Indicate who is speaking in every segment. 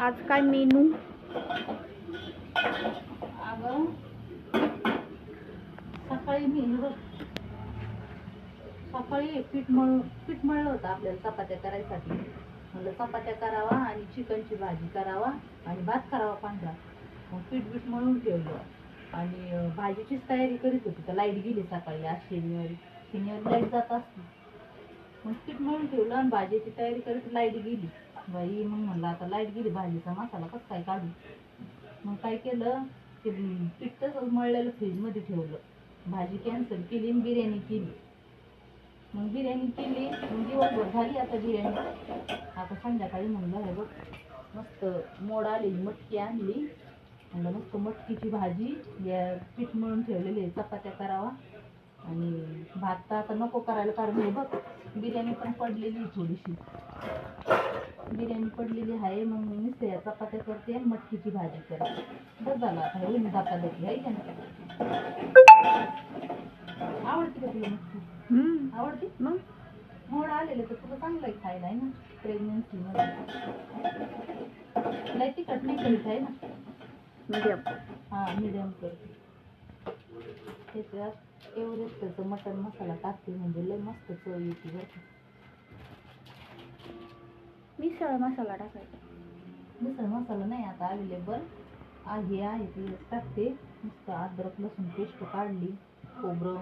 Speaker 1: आज काय मेनू?
Speaker 2: अगं सकाळी पीठ मळलं होतं आपल्याला चपात्या करायसाठी. म्हणलं चपात्या करावा आणि चिकनची भाजी करावा आणि भात करावा पांढरा. मग पीठ मळून ठेवलं आणि भाजीचीच तयारी करीत होती. तर लाईट गेली सकाळी. आज शनिवारी लाईट जात असते. मग पीठ मळून ठेवलं आणि भाजीची तयारी करीत लाईट गेली बाई. मग म्हणलं आता लाईट गेली, भाजीचा मसाला कसं काय काढू. मग काय केलं, ते पीठ तसंच मळलेलं फ्रीजमध्ये ठेवलं. भाजी कॅन्सल केली आणि बिर्याणी केली. मग बिर्याणी केली, मग दिवसभर झाली आता बिर्याणी. आता संध्याकाळी म्हणलं हे बघ मस्त मोड आलेली मटकी आणली. म्हणलं मस्त मटकीची भाजी, या पीठ मळून ठेवलेले चपात्या करावा आणि भात तर आता नको करायला, कारण हे बघ बिर्याणी पण पडलेली थोडीशी. बिर्याणी पडलेली आहे. मग नुसते चपात्या करते आणि मटकीची भाजी करते. बस झालं आता हे धपाधपी आहे का नाही. आवडते का तुला मटकी? आवडते मग. मोड आलेलं तर तुला चांगलं आहे खायला आहे ना प्रेग्नन्सी मध्ये. लय तिखट नाही करीत आहे ना, मीडियम. हां मीडियम करते. त्याच्यात एव्हरेस्टचं मटन मसाला टाकते म्हणजे लय मस्त चव येते बरं का.
Speaker 1: मिसळ मसाला टाकायचा.
Speaker 2: मिसळ मसाला नाही आता अवेलेबल आहे ते टाकते. मस्त अद्रक लसूण पेस्ट काढली, खोबरं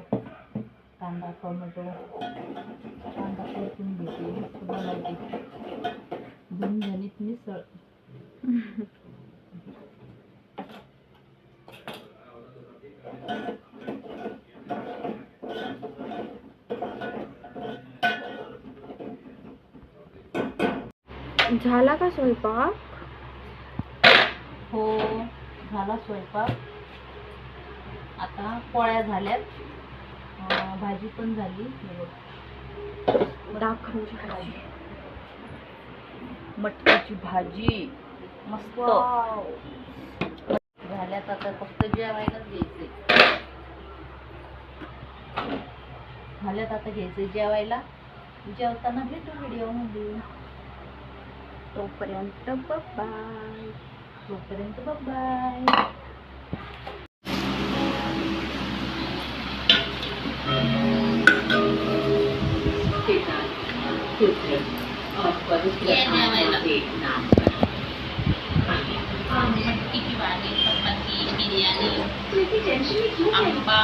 Speaker 2: कांदा टोमॅटो कांदा परतून घेते, मस्त बनवते झणझणीत मिसळ.
Speaker 1: झाला का स्वयंपाक?
Speaker 2: हो झाला स्वयंपाक. आता पोळ्या झाल्यात, भाजी पण झाली.
Speaker 1: दाखवची भाजी,
Speaker 2: मटकीची भाजी मस्त झाल्यात. आता फक्त जेवायलाच घ्यायचंय. झाल्यात आता घ्यायचंय जेवायला. जेवताना भेटू व्हिडिओ मध्ये.
Speaker 1: तोपर्यंत बाय.
Speaker 2: तोपर्यंत बाय. मटकीची भाजी, चपाती, बिर्याणी, आंबा,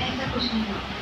Speaker 3: ऐसा कुछ नहीं